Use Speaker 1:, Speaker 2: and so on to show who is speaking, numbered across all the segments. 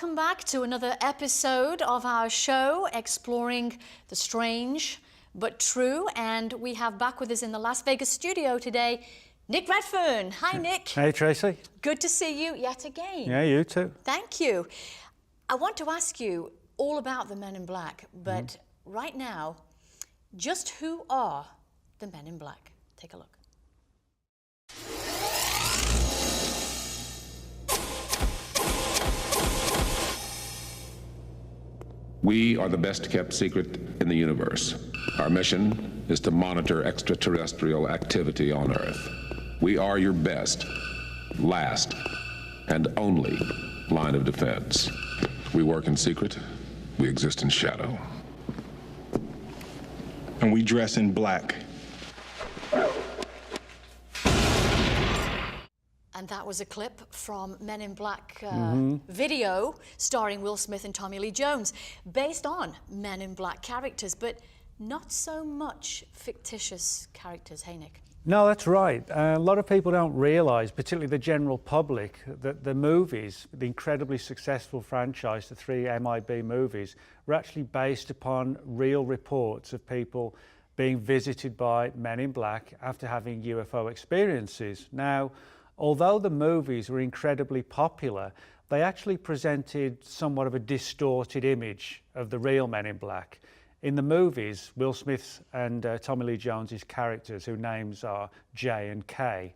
Speaker 1: Welcome back to another episode of our show exploring the strange but true. And we have back with us in the Las Vegas studio today, Nick Redfern. Hi, Nick.
Speaker 2: Hey, Tracy.
Speaker 1: Good to see you yet again.
Speaker 2: Yeah, you too.
Speaker 1: Thank you. I want to ask you all about the Men in Black, but right now, just who are the Men in Black? Take a look.
Speaker 3: We are the best kept secret in the universe. Our mission is to monitor extraterrestrial activity on Earth. We are your best, last, and only line of defense. We work in secret. We exist in shadow.
Speaker 4: And we dress in black.
Speaker 1: And that was a clip from Men in Black video starring Will Smith and Tommy Lee Jones, based on Men in Black characters, but not so much fictitious characters. Hey, Nick.
Speaker 2: No, that's right. A lot of people don't realise, particularly the general public, that the movies, the incredibly successful franchise, the 3 MIB movies, were actually based upon real reports of people being visited by Men in Black after having UFO experiences. Now, although the movies were incredibly popular, they actually presented somewhat of a distorted image of the real Men in Black. In the movies, Will Smith and Tommy Lee Jones's characters, whose names are J and K,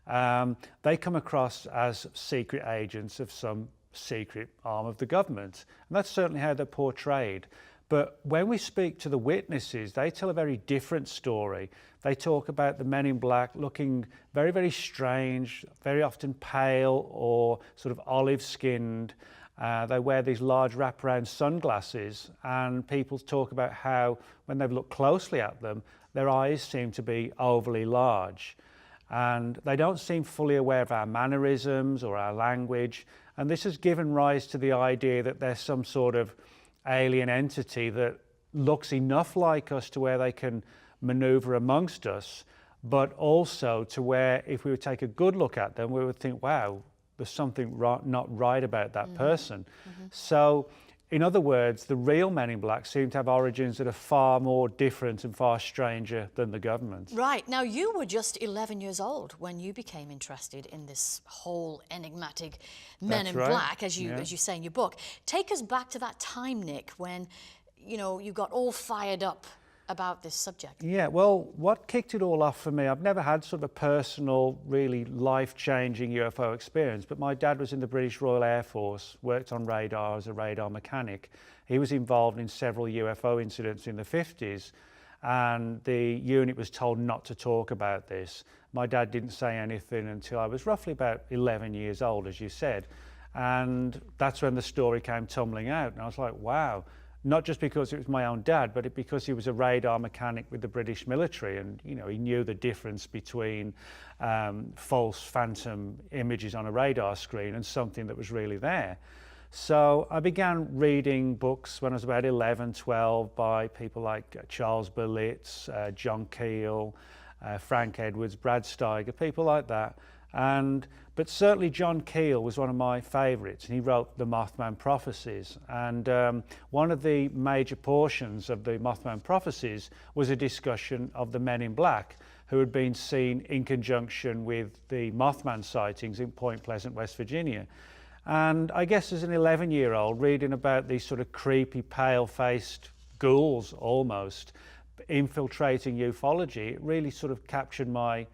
Speaker 2: they come across as secret agents of some secret arm of the government. And that's certainly how they're portrayed. But when we speak to the witnesses, they tell a very different story. They talk about the Men in Black looking very, very strange, very often pale or sort of olive-skinned. They wear these large wraparound sunglasses, and people talk about how, when they've looked closely at them, their eyes seem to be overly large. And they don't seem fully aware of our mannerisms or our language. And this has given rise to the idea that there's some sort of alien entity that looks enough like us to where they can maneuver amongst us, but also to where, if we would take a good look at them, we would think, wow, there's something not right about that person. So, in other words, the real Men in Black seem to have origins that are far more different and far stranger than the government.
Speaker 1: Right. Now, you were just 11 years old when you became interested in this whole enigmatic Men in Black, as you say in your book. Take us back to that time, Nick, when, you know, you got all fired up about this subject.
Speaker 2: Yeah, well, what kicked it all off for me, I've never had sort of a personal, really life-changing UFO experience, but my dad was in the British Royal Air Force, worked on radar as a radar mechanic. He was involved in several UFO incidents in the 50s, and the unit was told not to talk about this. My dad didn't say anything until I was roughly about 11 years old, as you said, and that's when the story came tumbling out, and I was like, wow. Not just because it was my own dad, but because he was a radar mechanic with the British military, and you know, he knew the difference between false phantom images on a radar screen and something that was really there. So I began reading books when I was about 11, 12 by people like Charles Berlitz, John Keel, Frank Edwards, Brad Steiger, people like that. But certainly John Keel was one of my favourites, and he wrote the Mothman Prophecies. And one of the major portions of the Mothman Prophecies was a discussion of the Men in Black, who had been seen in conjunction with the Mothman sightings in Point Pleasant, West Virginia. And I guess as an 11-year-old, reading about these sort of creepy, pale-faced ghouls almost infiltrating ufology, it really sort of captured my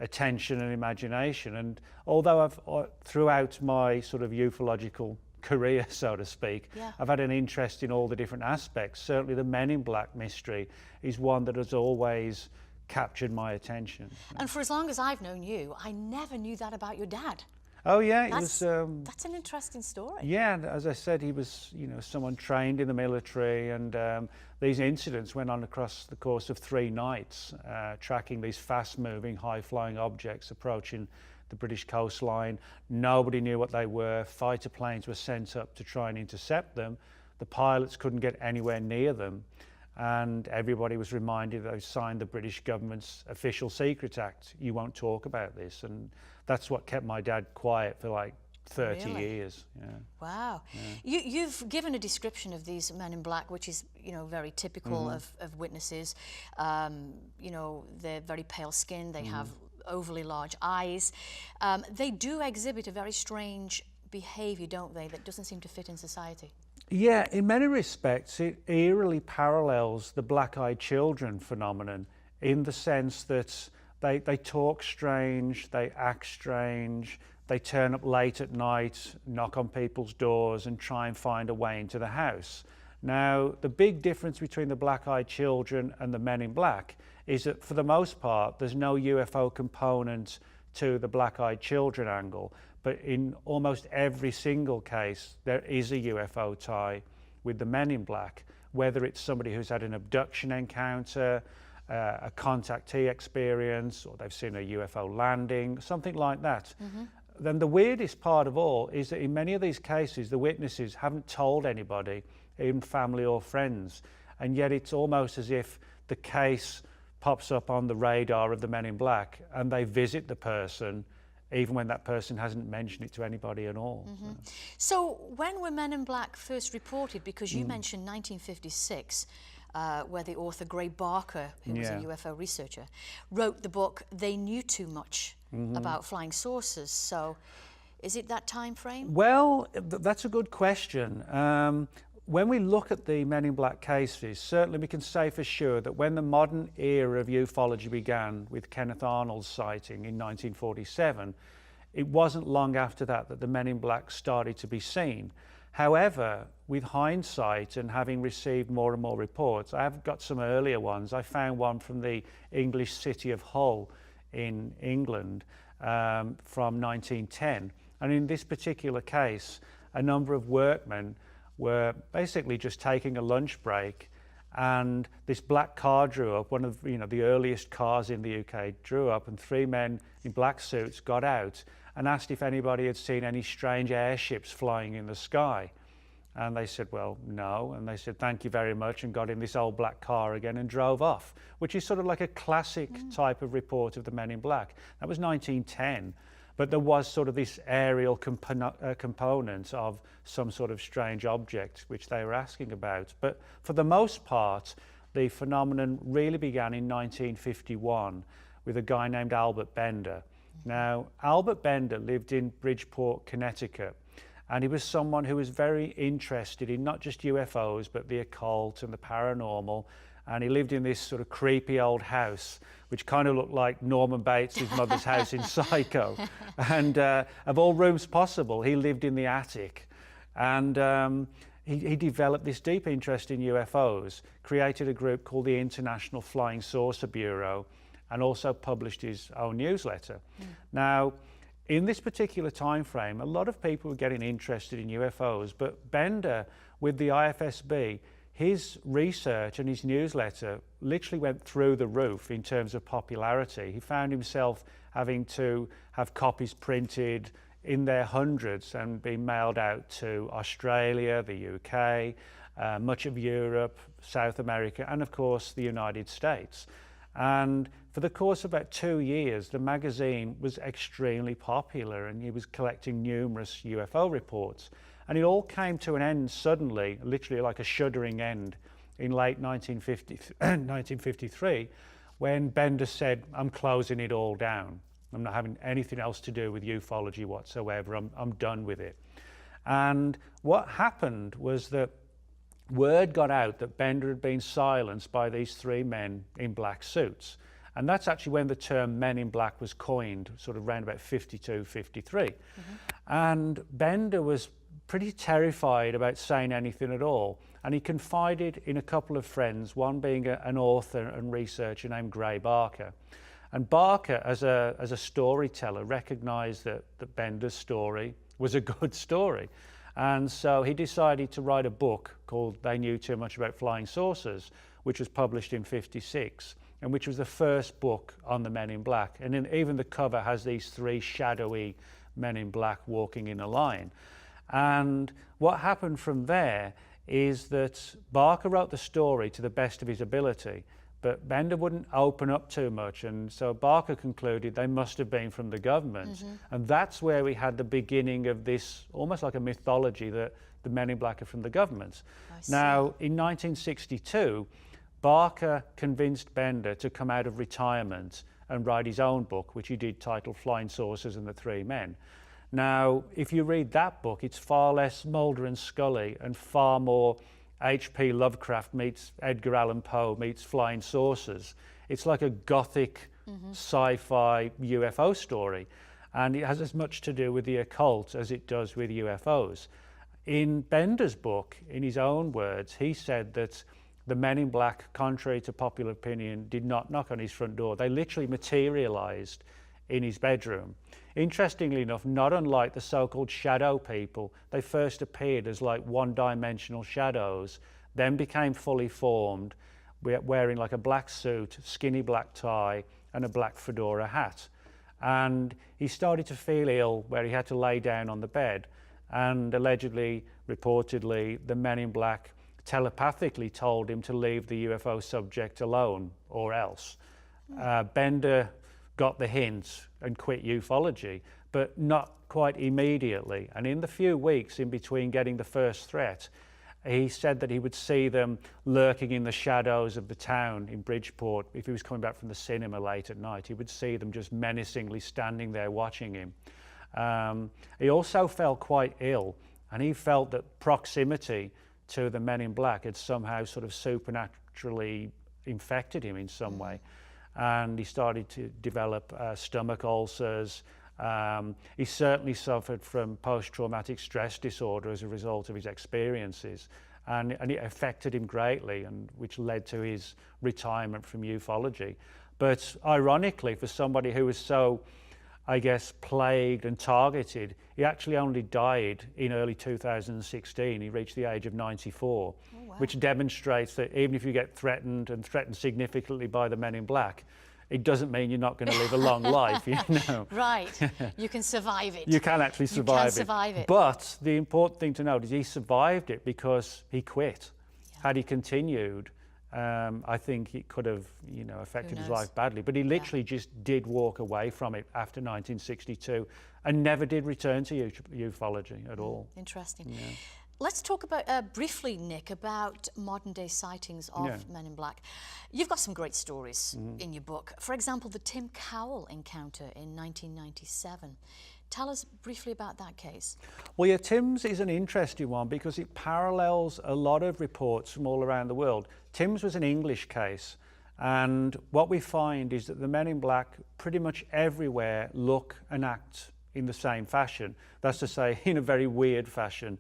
Speaker 2: attention and imagination. And although I've throughout my sort of ufological career, so to speak, I've had an interest in all the different aspects, certainly the Men in Black mystery is one that has always captured my attention.
Speaker 1: And for as long as I've known you, I never knew that about your dad.
Speaker 2: Oh yeah,
Speaker 1: that's an interesting story.
Speaker 2: Yeah, as I said, he was, you know, someone trained in the military, and these incidents went on across the course of 3 nights, tracking these fast-moving, high-flying objects approaching the British coastline. Nobody knew what they were. Fighter planes were sent up to try and intercept them. The pilots couldn't get anywhere near them, and everybody was reminded that they signed the British government's Official Secrets Act. You won't talk about this, and that's what kept my dad quiet for like 30
Speaker 1: Really?
Speaker 2: years. Yeah.
Speaker 1: Wow. Yeah. You've given a description of these men in black, which is, you know, very typical of witnesses. You know, they're very pale skinned, they have overly large eyes. They do exhibit a very strange behavior, don't they, that doesn't seem to fit in society.
Speaker 2: Yeah, in many respects, it eerily parallels the black-eyed children phenomenon in the sense that they talk strange, they act strange, they turn up late at night, knock on people's doors and try and find a way into the house. Now, the big difference between the black-eyed children and the men in black is that for the most part, there's no UFO component to the black-eyed children angle, but in almost every single case, there is a UFO tie with the men in black, whether it's somebody who's had an abduction encounter, a contactee experience, or they've seen a UFO landing, something like that. Then the weirdest part of all is that in many of these cases, the witnesses haven't told anybody, even family or friends, and yet it's almost as if the case pops up on the radar of the men in black and they visit the person even when that person hasn't mentioned it to anybody at all.
Speaker 1: So when were men in black first reported? Because you mentioned 1956, where the author Gray Barker, who was a UFO researcher, wrote the book They Knew Too Much about flying saucers. So is it that time frame?
Speaker 2: Well, that's a good question. When we look at the Men in Black cases, certainly we can say for sure that when the modern era of ufology began with Kenneth Arnold's sighting in 1947, it wasn't long after that that the Men in Black started to be seen. However, with hindsight and having received more and more reports, I have got some earlier ones. I found one from the English city of Hull in England from 1910. And in this particular case, a number of workmen were basically just taking a lunch break, and this black car drew up, one of the earliest cars in the UK drew up, and three men in black suits got out and asked if anybody had seen any strange airships flying in the sky. And they said, well, no. And they said, thank you very much, and got in this old black car again and drove off, which is sort of like a classic type of report of the Men in Black. That was 1910. But there was sort of this aerial component of some sort of strange object which they were asking about. But for the most part, the phenomenon really began in 1951 with a guy named Albert Bender. Now, Albert Bender lived in Bridgeport, Connecticut, and he was someone who was very interested in not just UFOs, but the occult and the paranormal. And he lived in this sort of creepy old house, which kind of looked like Norman Bates' mother's house in Psycho. And of all rooms possible, he lived in the attic. And he developed this deep interest in UFOs, created a group called the International Flying Saucer Bureau, and also published his own newsletter. Now, in this particular time frame, a lot of people were getting interested in UFOs, but Bender, with the IFSB, his research and his newsletter literally went through the roof in terms of popularity. He found himself having to have copies printed in their hundreds and being mailed out to Australia, the UK, much of Europe, South America, and of course the United States. And for the course of about 2 years, the magazine was extremely popular, and he was collecting numerous UFO reports. And it all came to an end suddenly, literally like a shuddering end, in late 1953, when Bender said, I'm closing it all down. I'm not having anything else to do with ufology whatsoever. I'm done with it. And what happened was that word got out that Bender had been silenced by these three men in black suits. And that's actually when the term Men in Black was coined, sort of around about 52, 53. And Bender was pretty terrified about saying anything at all. And he confided in a couple of friends, one being an author and researcher named Gray Barker. And Barker, as a storyteller, recognized that Bender's story was a good story. And so he decided to write a book called They Knew Too Much About Flying Saucers, which was published in '56, and which was the first book on the Men in Black. And even the cover has these three shadowy men in black walking in a line. And what happened from there is that Barker wrote the story to the best of his ability, But Bender wouldn't open up too much, and so Barker concluded they must have been from the government. And that's where we had the beginning of this, almost like a mythology, that the Men in Black are from the government. Now, in 1962, Barker convinced Bender to come out of retirement and write his own book, which he did, titled Flying Saucers and the Three Men. Now, if you read that book, it's far less Mulder and Scully and far more H.P. Lovecraft meets Edgar Allan Poe meets Flying Saucers. It's like a gothic sci-fi UFO story, and it has as much to do with the occult as it does with UFOs. In Bender's book, in his own words, he said that the Men in Black, contrary to popular opinion, did not knock on his front door. They literally materialized in his bedroom. Interestingly enough, not unlike the so-called shadow people, they first appeared as like one-dimensional shadows, then became fully formed, wearing like a black suit, skinny black tie, and a black fedora hat. And he started to feel ill, where he had to lay down on the bed. And allegedly, reportedly, the Men in Black telepathically told him to leave the UFO subject alone, or else. Bender got the hint and quit ufology, but not quite immediately. And in the few weeks in between getting the first threat, he said that he would see them lurking in the shadows of the town in Bridgeport. If he was coming back from the cinema late at night, he would see them just menacingly standing there watching him. He also felt quite ill, and he felt that proximity to the Men in Black had somehow sort of supernaturally infected him in some way. And he started to develop stomach ulcers. He certainly suffered from post-traumatic stress disorder as a result of his experiences. And it affected him greatly, and which led to his retirement from ufology. But ironically, for somebody who was so, I guess, plagued and targeted, he actually only died in early 2016. He reached the age of 94. Which demonstrates that even if you get threatened and threatened significantly by the Men in Black, it doesn't mean you're not going to live a long life, you know.
Speaker 1: Right. You can survive it.
Speaker 2: You can actually survive it.
Speaker 1: You can survive it.
Speaker 2: But the important thing to note is he survived it because he quit. Yeah. Had he continued, I think it could have, you know, affected his life badly. But he literally just did walk away from it after 1962 and never did return to ufology at all.
Speaker 1: Interesting. Yeah. Let's talk about briefly, Nick, about modern-day sightings of Men in Black. You've got some great stories in your book. For example, the Tim Cowell Encounter in 1997. Tell us briefly about that case.
Speaker 2: Well, yeah, Tim's is an interesting one because it parallels a lot of reports from all around the world. Tim's was an English case, and what we find is that the Men in Black pretty much everywhere look and act in the same fashion. That's to say, in a very weird fashion.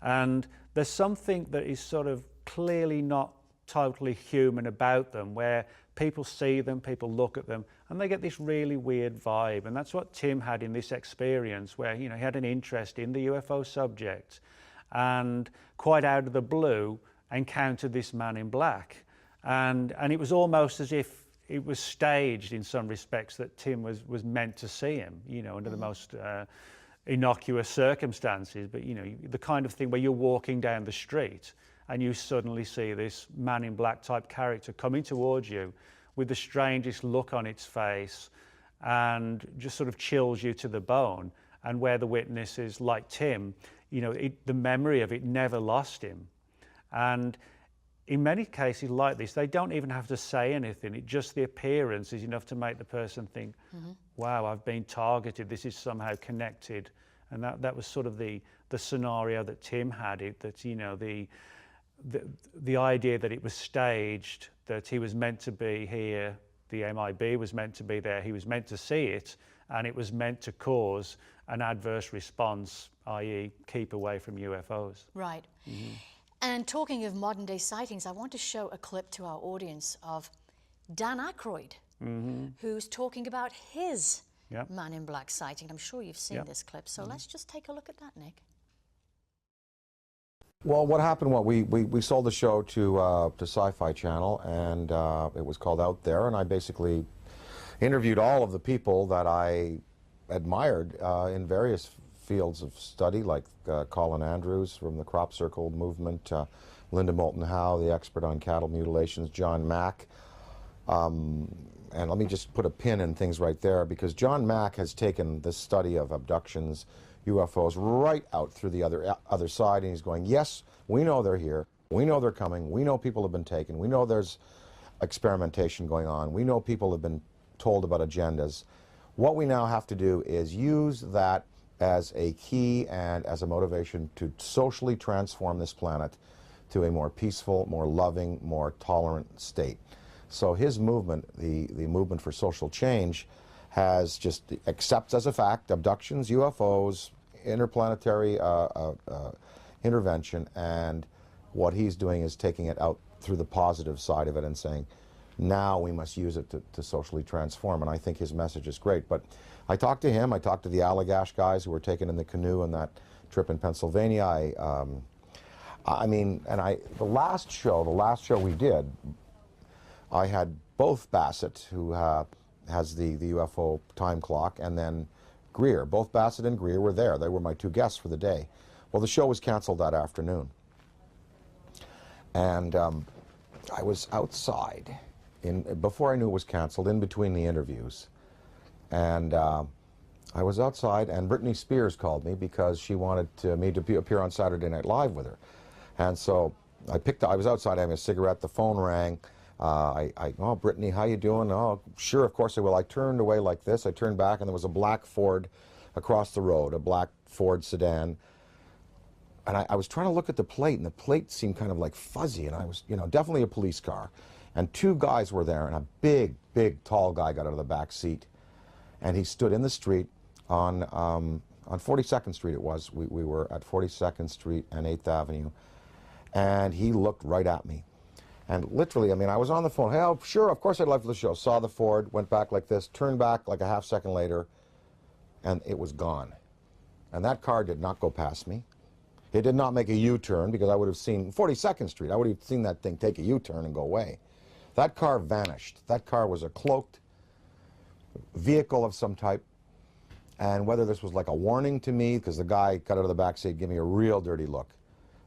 Speaker 2: And there's something that is sort of clearly not totally human about them, where people see them, people look at them, and they get this really weird vibe. And that's what Tim had in this experience, where, you know, he had an interest in the UFO subject and quite out of the blue encountered this Man in Black. And it was almost as if it was staged in some respects, that Tim was meant to see him, you know, under the most innocuous circumstances, but you know, the kind of thing where you're walking down the street and you suddenly see this Man in Black type character coming towards you with the strangest look on its face and just sort of chills you to the bone. And where the witness is like Tim, you know, the memory of it never lost him. And in many cases like this, they don't even have to say anything. Just the appearance is enough to make the person think, wow, I've been targeted. This is somehow connected. And that was sort of the scenario that Tim had, that, you know, the idea that it was staged, that he was meant to be here, the MIB was meant to be there, he was meant to see it, and it was meant to cause an adverse response, i.e. keep away from UFOs.
Speaker 1: Right. And talking of modern day sightings, I want to show a clip to our audience of Dan Aykroyd, who's talking about his Man in Black sighting. I'm sure you've seen this clip, so let's just take a look at that, Nick.
Speaker 5: Well, what happened, we sold the show to Sci-Fi Channel, and it was called Out There, and I basically interviewed all of the people that I admired in various fields of study, like Colin Andrews from the Crop Circle movement, Linda Moulton Howe, the expert on cattle mutilations, John Mack, And let me just put a pin in things right there, because John Mack has taken this study of abductions, UFOs, right out through the other side, and he's going, yes, we know they're here, we know they're coming, we know people have been taken, we know there's experimentation going on, we know people have been told about agendas. What we now have to do is use that as a key and as a motivation to socially transform this planet to a more peaceful, more loving, more tolerant state. So his movement, the movement for social change, has just accepts as a fact abductions, UFOs, interplanetary intervention, and what he's doing is taking it out through the positive side of it and saying, now we must use it to socially transform. And I think his message is great. But I talked to him, I talked to the Allagash guys who were taken in the canoe on that trip in Pennsylvania. The last show we did, I had both Bassett, who has the UFO time clock, and then Greer. Both Bassett and Greer were there. They were my two guests for the day. Well, the show was canceled that afternoon. And I was outside, before I knew it was canceled, in between the interviews. And I was outside, and Britney Spears called me because she wanted me to appear on Saturday Night Live with her. And so I was outside having a cigarette, the phone rang. Oh, Brittany, how you doing? Oh, sure, of course I will. I turned away like this. I turned back, and there was a black Ford across the road, a black Ford sedan. And I was trying to look at the plate, and the plate seemed kind of like fuzzy, and I was, definitely a police car. And two guys were there, and a big, big, tall guy got out of the back seat. And he stood in the street on 42nd Street it was. We were at 42nd Street and 8th Avenue. And he looked right at me. And literally, I was on the phone. Hey, oh, sure, of course I'd love for the show. Saw the Ford, went back like this, turned back like a half second later, and it was gone. And that car did not go past me. It did not make a U-turn, because I would have seen 42nd Street. I would have seen that thing take a U-turn and go away. That car vanished. That car was a cloaked vehicle of some type. And whether this was like a warning to me, because the guy got out of the back seat, gave me a real dirty look.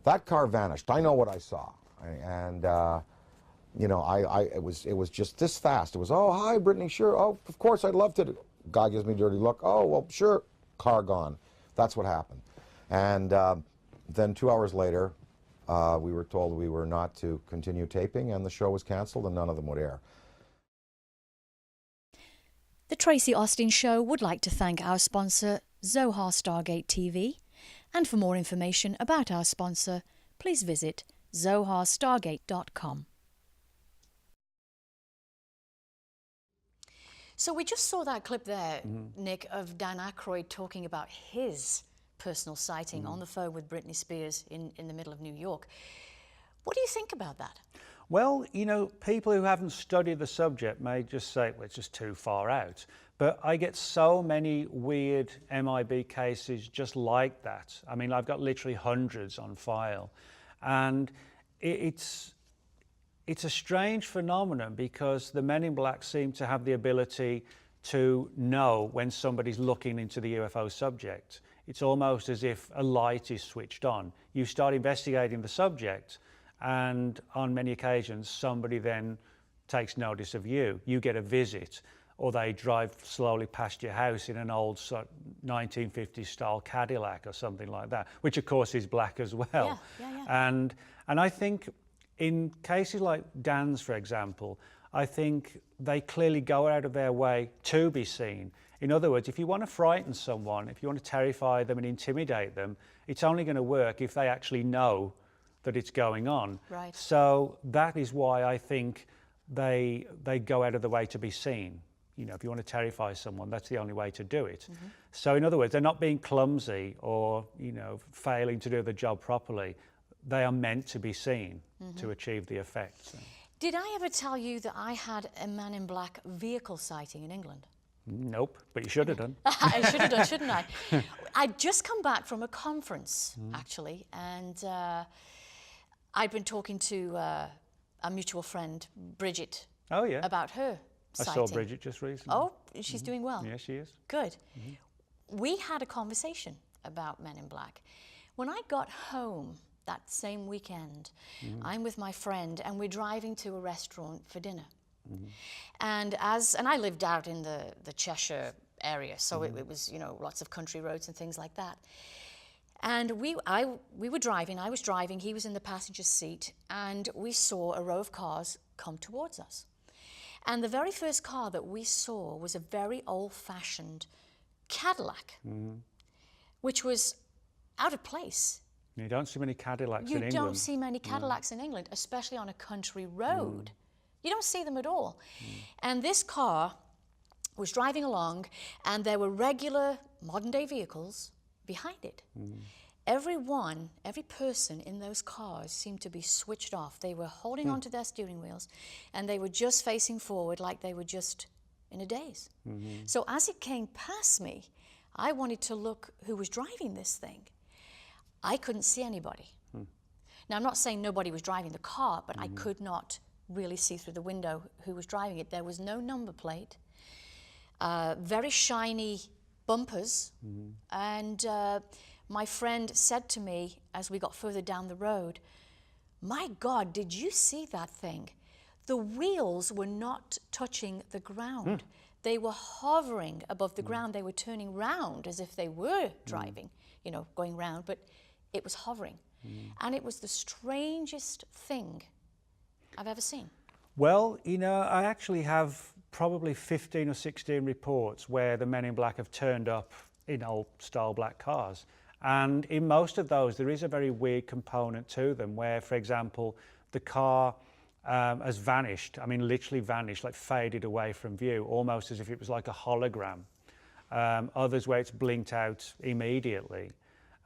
Speaker 5: That car vanished. I know what I saw. And it was just this fast. It was, oh, hi, Brittany, sure. Oh, of course, I'd love to. Guy gives me a dirty look. Oh, well, sure. Car gone. That's what happened. And then 2 hours later, we were told we were not to continue taping, and the show was canceled, and none of them would air.
Speaker 1: The Tracie Austin Show would like to thank our sponsor, Zohar Stargate TV. And for more information about our sponsor, please visit zoharstargate.com. So we just saw that clip there, Nick, of Dan Aykroyd talking about his personal sighting on the phone with Britney Spears in the middle of New York. What do you think about that?
Speaker 2: Well, people who haven't studied the subject may just say, well, it's just too far out. But I get so many weird MIB cases just like that. I've got literally hundreds on file. And it's a strange phenomenon, because the Men in Black seem to have the ability to know when somebody's looking into the UFO subject. It's almost as if a light is switched on. You start investigating the subject, and on many occasions somebody then takes notice of you. You get a visit, or they drive slowly past your house in an old 1950s style Cadillac or something like that, which of course is black as well.
Speaker 1: Yeah.
Speaker 2: And I think in cases like Dan's, for example, I think they clearly go out of their way to be seen. In other words, if you want to frighten someone, if you want to terrify them and intimidate them, it's only going to work if they actually know that it's going on.
Speaker 1: Right.
Speaker 2: So that is why I think they go out of the way to be seen. If you want to terrify someone, that's the only way to do it. So in other words, they're not being clumsy or, failing to do the job properly. They are meant to be seen to achieve the effect. So.
Speaker 1: Did I ever tell you that I had a Man in Black vehicle sighting in England?
Speaker 2: Nope, but you should have done.
Speaker 1: I should have done, shouldn't I? I'd just come back from a conference, actually, and I'd been talking to a mutual friend, Bridget, about her sighting.
Speaker 2: I saw Bridget just recently.
Speaker 1: Oh, she's doing well?
Speaker 2: Yeah, she is.
Speaker 1: Good. We had a conversation about Men in Black. When I got home that same weekend, I'm with my friend, and we're driving to a restaurant for dinner. And I lived out in the Cheshire area, so it was, you know, lots of country roads and things like that. And we were driving, I was driving, he was in the passenger seat, and we saw a row of cars come towards us. And the very first car that we saw was a very old-fashioned Cadillac, which was out of place.
Speaker 2: You don't see many Cadillacs in England.
Speaker 1: You don't see many Cadillacs in England, especially on a country road. You don't see them at all. And this car was driving along, and there were regular modern-day vehicles behind it. Every person in those cars seemed to be switched off. They were holding onto their steering wheels, and they were just facing forward like they were just in a daze. So as it came past me, I wanted to look who was driving this thing. I couldn't see anybody. Now, I'm not saying nobody was driving the car, but I could not really see through the window who was driving it. There was no number plate, very shiny bumpers, and my friend said to me as we got further down the road, "My God, did you see that thing? The wheels were not touching the ground. They were hovering above the ground. They were turning round as if they were driving, you know, going round, but it was hovering." And it was the strangest thing I've ever seen.
Speaker 2: Well, you know, I actually have probably 15 or 16 reports where the men in black have turned up in old style black cars. And in most of those, there is a very weird component to them where, for example, the car has vanished. I mean, literally vanished, like faded away from view, almost as if it was like a hologram. Others where it's blinked out immediately.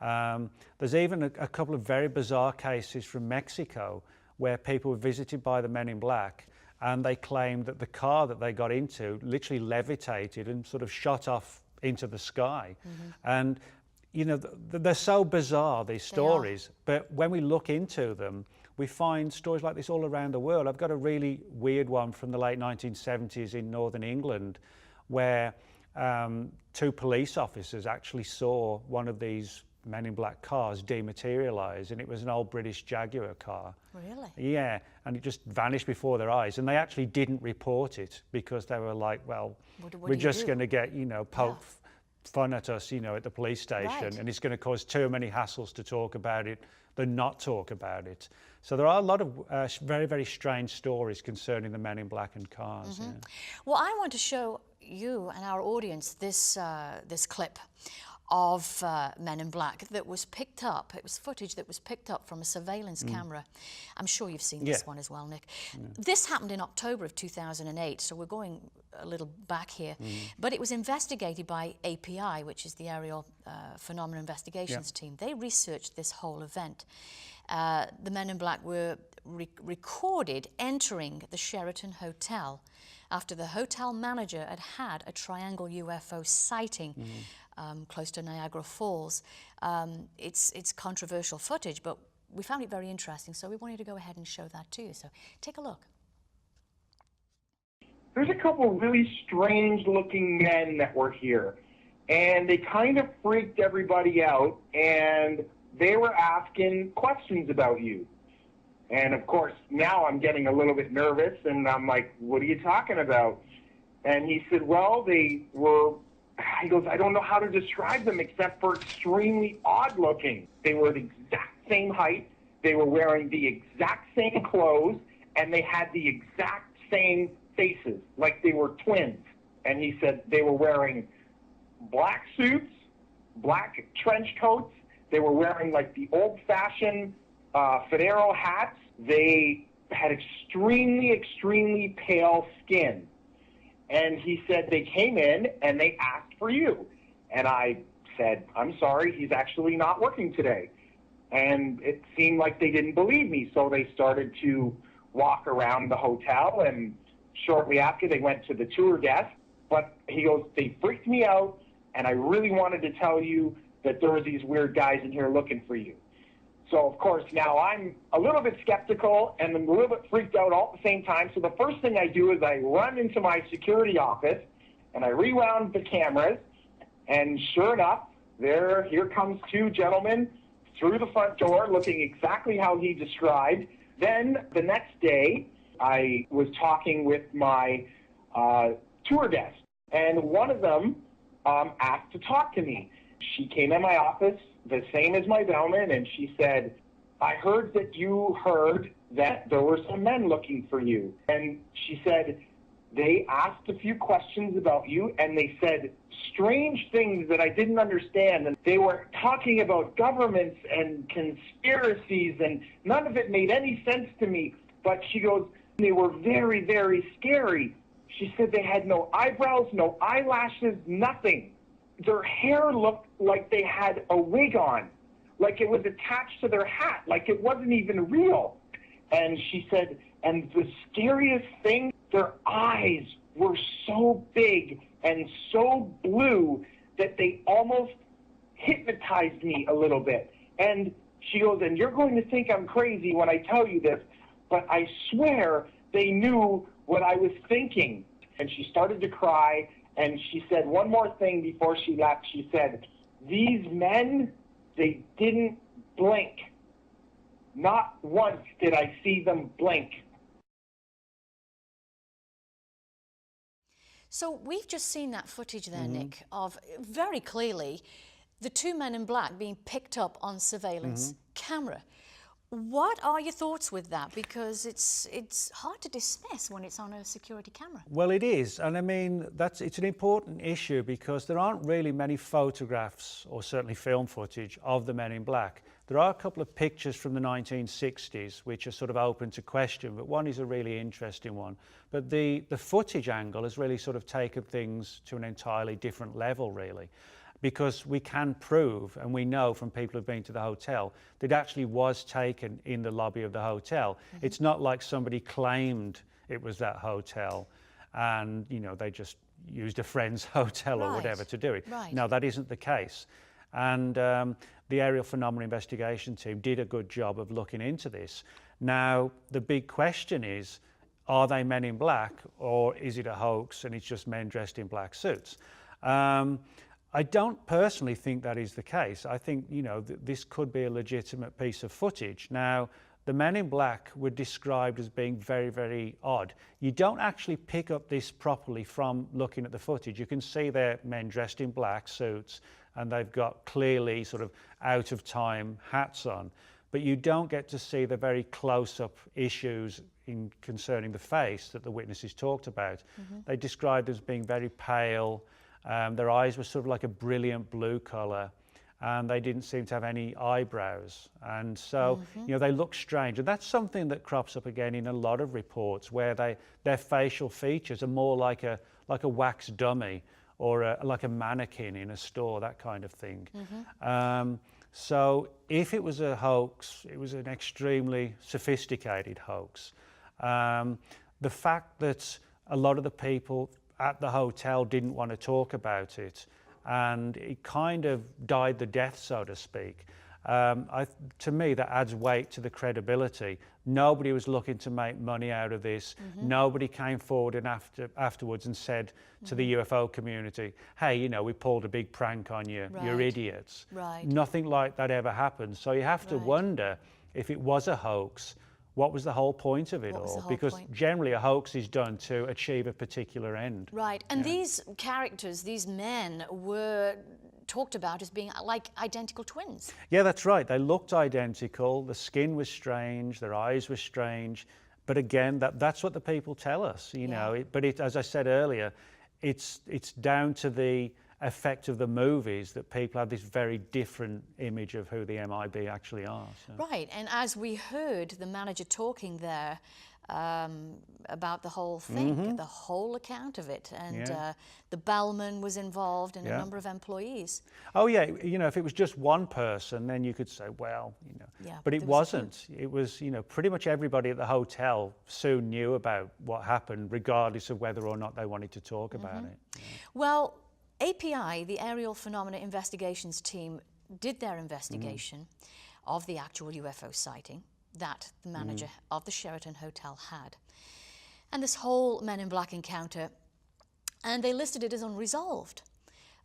Speaker 2: There's even a couple of very bizarre cases from Mexico where people were visited by the men in black, and they claimed that the car that they got into literally levitated and sort of shot off into the sky. And you know, they're so bizarre, these stories, but when we look into them, we find stories like this all around the world. I've got a really weird one from the late 1970s in northern England where 2 police officers actually saw one of these men in black cars dematerialize, and it was an old British Jaguar car.
Speaker 1: Really?
Speaker 2: Yeah, and it just vanished before their eyes, and they actually didn't report it because they were like, well, we're just going to get, you know, poke fun at us, you know, at the police station, and it's going to cause too many hassles to talk about it than not talk about it. So there are a lot of very, very strange stories concerning the men in black and cars.
Speaker 1: Well, I want to show you and our audience this this clip of men in black that was picked up. It was footage that was picked up from a surveillance camera. I'm sure you've seen this one as well, Nick. This happened in October of 2008, so we're going a little back here. But it was investigated by API, which is the Aerial Phenomena Investigations team. They researched this whole event. The men in black were recorded entering the Sheraton Hotel after the hotel manager had had a triangle UFO sighting close to Niagara Falls. It's controversial footage, but we found it very interesting, so we wanted to go ahead and show that to you. So take a look.
Speaker 6: There's a couple really strange-looking men that were here, and they kind of freaked everybody out, and they were asking questions about you. And, of course, now I'm getting a little bit nervous, and I'm like, what are you talking about? And he said, well, they were... He goes, I don't know how to describe them except for extremely odd-looking. They were the exact same height, they were wearing the exact same clothes, and they had the exact same faces, like they were twins. And he said they were wearing black suits, black trench coats, they were wearing like the old-fashioned fedora hats. They had extremely, extremely pale skin. And he said they came in and they asked for you. And I said, I'm sorry, he's actually not working today. And it seemed like they didn't believe me, so they started to walk around the hotel, and shortly after they went to the tour desk. But he goes, they freaked me out, and I really wanted to tell you that there were these weird guys in here looking for you. So, of course, now I'm a little bit skeptical and I'm a little bit freaked out all at the same time. So the first thing I do is I run into my security office and I rewound the cameras. And sure enough, here comes 2 gentlemen through the front door looking exactly how he described. Then the next day, I was talking with my tour guest, and one of them asked to talk to me. She came in my office, the same as my bellman, and she said, I heard that you heard that there were some men looking for you. And she said, they asked a few questions about you, and they said strange things that I didn't understand. And they were talking about governments and conspiracies, and none of it made any sense to me. But she goes, they were very, very scary. She said they had no eyebrows, no eyelashes, nothing. Their hair looked like they had a wig on, like it was attached to their hat, like it wasn't even real. And she said, and the scariest thing, their eyes were so big and so blue that they almost hypnotized me a little bit. And she goes, and you're going to think I'm crazy when I tell you this, but I swear they knew what I was thinking. And she started to cry, and she said one more thing before she left. She said, these men, they didn't blink. Not once did I see them blink.
Speaker 1: So we've just seen that footage there, Nick, of very clearly the two men in black being picked up on surveillance camera. What are your thoughts with that? Because it's hard to dismiss when it's on a security camera.
Speaker 2: Well, it is, and I mean it's an important issue because there aren't really many photographs or certainly film footage of the men in black. There are a couple of pictures from the 1960s which are sort of open to question, but one is a really interesting one. But the footage angle has really sort of taken things to an entirely different level, really. Because we can prove, and we know from people who've been to the hotel, that it actually was taken in the lobby of the hotel. It's not like somebody claimed it was that hotel and, you know, they just used a friend's hotel or whatever to do it. No, that isn't the case. And the Aerial Phenomena Investigation team did a good job of looking into this. Now, the big question is, are they men in black, or is it a hoax and it's just men dressed in black suits? I don't personally think that is the case. I think, you know, this could be a legitimate piece of footage. Now, the men in black were described as being very, very odd. You don't actually pick up this properly from looking at the footage. You can see they're men dressed in black suits and they've got clearly sort of out of time hats on, but you don't get to see the very close-up issues concerning the face that the witnesses talked about. They described as being very pale. Their eyes were sort of like a brilliant blue colour, and they didn't seem to have any eyebrows. And so, you know, they look strange. And that's something that crops up again in a lot of reports where their facial features are more like a wax dummy or like a mannequin in a store, that kind of thing. So if it was a hoax, it was an extremely sophisticated hoax. The fact that a lot of the people at the hotel didn't want to talk about it, and it kind of died the death, so to speak. To me, that adds weight to the credibility. Nobody was looking to make money out of this. Nobody came forward and afterwards and said to the UFO community, hey, you know, we pulled a big prank on you, you're idiots. Nothing like that ever happened. So you have to wonder, if it was a hoax, what was the whole point of it all? Because generally a hoax is done to achieve a particular end. Right,
Speaker 1: and these characters, these men, were talked about as being like identical twins.
Speaker 2: Yeah, that's right. They looked identical. The skin was strange, their eyes were strange. But again, that's what the people tell us, you know. But as I said earlier, it's down to the effect of the movies that people have this very different image of who the MIB actually are. So.
Speaker 1: Right, and as we heard the manager talking there about the whole thing, the whole account of it, and the bellman was involved and a number of employees.
Speaker 2: Oh yeah, you know, if it was just one person, then you could say, well, you know, but it wasn't. It was, you know, pretty much everybody at the hotel soon knew about what happened, regardless of whether or not they wanted to talk about it. Yeah.
Speaker 1: Well, API, the Aerial Phenomena Investigations team, did their investigation of the actual UFO sighting that the manager of the Sheraton Hotel had. And this whole Men in Black encounter, and they listed it as unresolved.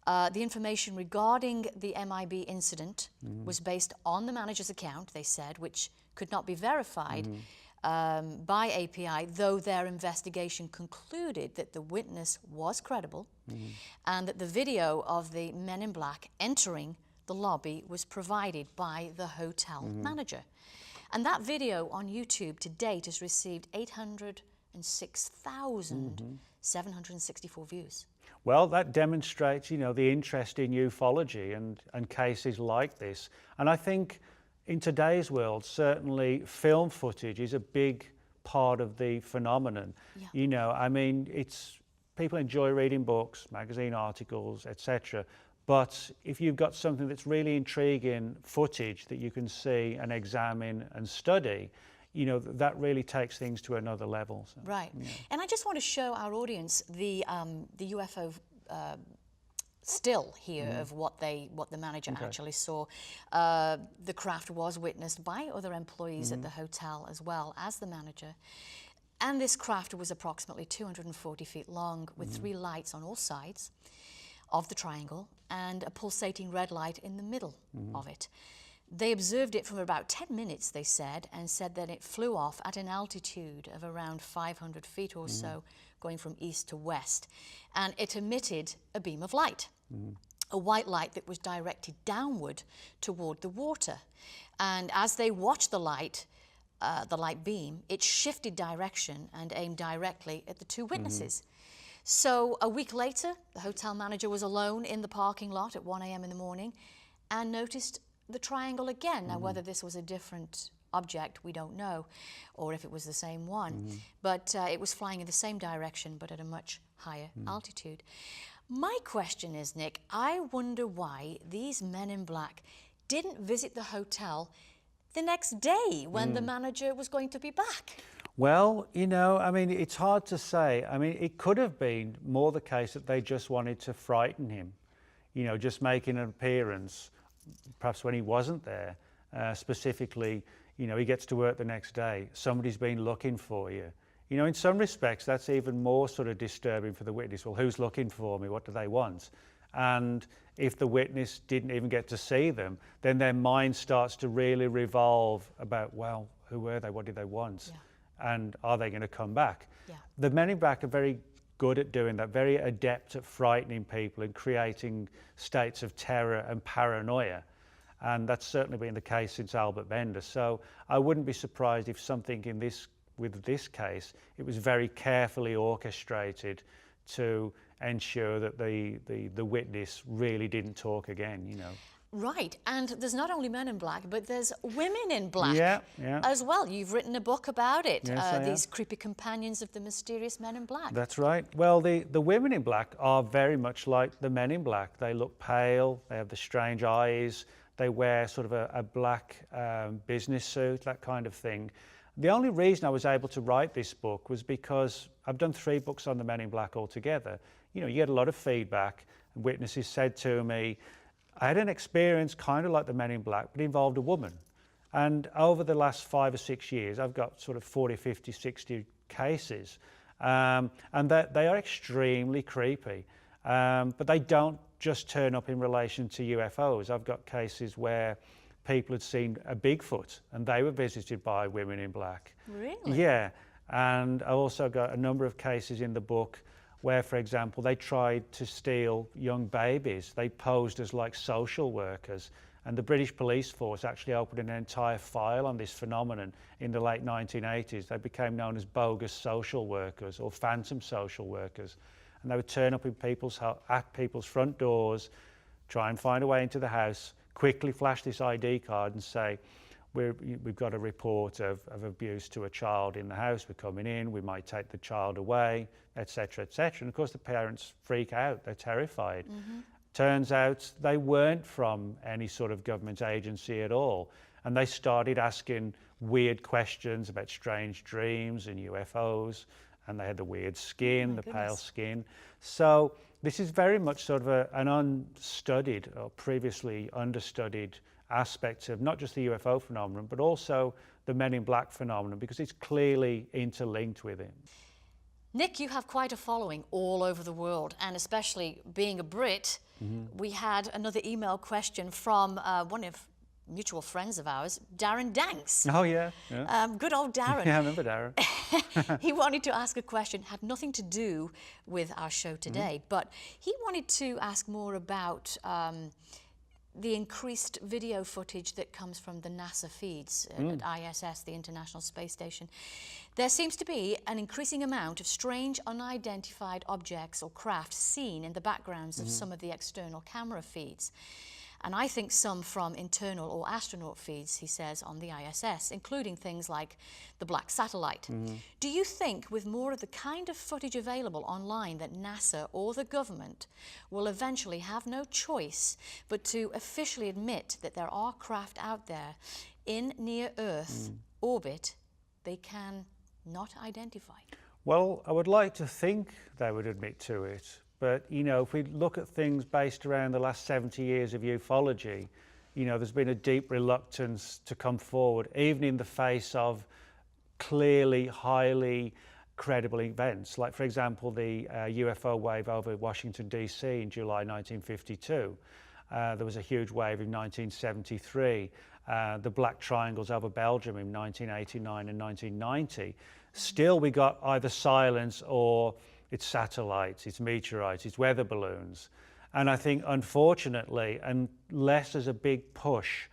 Speaker 1: The information regarding the MIB incident was based on the manager's account, they said, which could not be verified. by API, though their investigation concluded that the witness was credible and that the video of the men in black entering the lobby was provided by the hotel manager. And that video on YouTube to date has received 806,764 views.
Speaker 2: Well, that demonstrates, you know, the interest in ufology and cases like this. And I think in today's world, certainly film footage is a big part of the phenomenon.
Speaker 1: Yeah.
Speaker 2: You know, I mean, people enjoy reading books, magazine articles, etc. But if you've got something that's really intriguing footage that you can see and examine and study, you know, that really takes things to another level. So,
Speaker 1: right.
Speaker 2: yeah.
Speaker 1: And I just want to show our audience the UFO still here of what the manager actually saw. The craft was witnessed by other employees at the hotel as well as the manager. And this craft was approximately 240 feet long with 3 lights on all sides of the triangle and a pulsating red light in the middle of it. They observed it for about 10 minutes, they said, and said that it flew off at an altitude of around 500 feet or so, going from east to west. And it emitted a beam of light, a white light that was directed downward toward the water. And as they watched the light beam, it shifted direction and aimed directly at the 2 witnesses. So a week later, the hotel manager was alone in the parking lot at 1 a.m. in the morning and noticed the triangle again. Now, whether this was a different object, we don't know, or if it was the same one. But it was flying in the same direction, but at a much higher altitude. My question is, Nick, I wonder why these men in black didn't visit the hotel the next day when the manager was going to be back.
Speaker 2: Well, you know, I mean, it's hard to say. I mean, it could have been more the case that they just wanted to frighten him, you know, just making an appearance, perhaps when he wasn't there. Specifically, you know, he gets to work the next day, somebody's been looking for you. You know, in some respects, that's even more sort of disturbing for the witness. Well, who's looking for me? What do they want? And if the witness didn't even get to see them, then their mind starts to really revolve about, well, who were they? What did they want? Yeah. And are they going to come back? Yeah. The men in black are very good at doing that, very adept at frightening people and creating states of terror and paranoia. And that's certainly been the case since Albert Bender. So I wouldn't be surprised if something with this case, it was very carefully orchestrated to ensure that the witness really didn't talk again, you know.
Speaker 1: Right, and there's not only men in black, but there's women in black as well. You've written a book about it,
Speaker 2: yes,
Speaker 1: these creepy companions of the mysterious men in black.
Speaker 2: That's right. Well, the women in black are very much like the men in black. They look pale, they have the strange eyes, they wear sort of a black business suit, that kind of thing. The only reason I was able to write this book was because I've done 3 books on the men in black altogether. You know, you get a lot of feedback, and witnesses said to me, I had an experience kind of like the men in black, but it involved a woman. And over the last 5 or 6 years, I've got sort of 40, 50, 60 cases. And they are extremely creepy. But they don't just turn up in relation to UFOs. I've got cases where people had seen a Bigfoot and they were visited by women in black.
Speaker 1: Really?
Speaker 2: Yeah. And I also got a number of cases in the book where, for example, they tried to steal young babies. They posed as like social workers, and the British police force actually opened an entire file on this phenomenon in the late 1980s. They became known as bogus social workers or phantom social workers, and they would turn up in at people's front doors, try and find a way into the house, quickly flash this ID card and say, we've got a report of abuse to a child in the house, we're coming in, we might take the child away, etc., etc. And of course the parents freak out, they're terrified. Turns out they weren't from any sort of government agency at all. And they started asking weird questions about strange dreams and UFOs, and they had the weird skin, the pale skin. So this is very much sort of an unstudied or previously understudied aspect of not just the UFO phenomenon, but also the men in black phenomenon, because it's clearly interlinked with it.
Speaker 1: Nick, you have quite a following all over the world, and especially being a Brit, we had another email question from one of mutual friends of ours, Darren Danks.
Speaker 2: Oh, yeah. Yeah,
Speaker 1: Good old Darren.
Speaker 2: yeah, I remember Darren.
Speaker 1: He wanted to ask a question, had nothing to do with our show today, but he wanted to ask more about the increased video footage that comes from the NASA feeds at ISS, the International Space Station. There seems to be an increasing amount of strange, unidentified objects or craft seen in the backgrounds of some of the external camera feeds. And I think some from internal or astronaut feeds, he says, on the ISS, including things like the black satellite. Do you think with more of the kind of footage available online that NASA or the government will eventually have no choice but to officially admit that there are craft out there in near-Earth orbit they can not identify?
Speaker 2: Well, I would like to think they would admit to it. But, you know, if we look at things based around the last 70 years of ufology, you know, there's been a deep reluctance to come forward, even in the face of clearly, highly credible events. Like, for example, the UFO wave over Washington, D.C. in July 1952. There was a huge wave in 1973. The Black Triangles over Belgium in 1989 and 1990. Still, we got either silence or it's satellites, it's meteorites, it's weather balloons. And I think, unfortunately, unless there's a big push,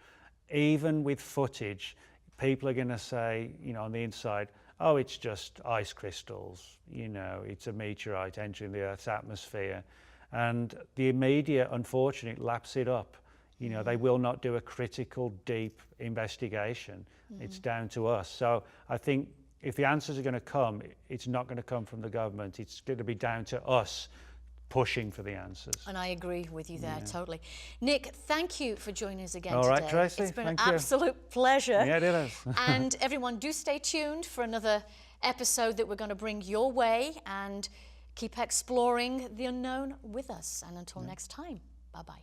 Speaker 2: even with footage, people are going to say, you know, on the inside, oh, it's just ice crystals, you know, it's a meteorite entering the Earth's atmosphere. And the media, unfortunately, laps it up. You know, they will not do a critical, deep investigation. It's down to us. So I think if the answers are going to come, it's not going to come from the government. It's going to be down to us pushing for the answers.
Speaker 1: And I agree with you there, totally. Nick, thank you for joining us again
Speaker 2: today.
Speaker 1: All
Speaker 2: right, Tracie,
Speaker 1: It's been
Speaker 2: thank
Speaker 1: an
Speaker 2: you.
Speaker 1: absolute pleasure.
Speaker 2: Yeah, it is.
Speaker 1: And everyone, do stay tuned for another episode that we're going to bring your way, and keep exploring the unknown with us. And until next time, bye-bye.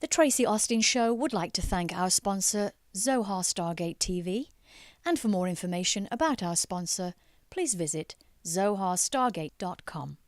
Speaker 1: The Tracie Austin Show would like to thank our sponsor, Zohar Stargate TV. And for more information about our sponsor, please visit zoharstargate.com.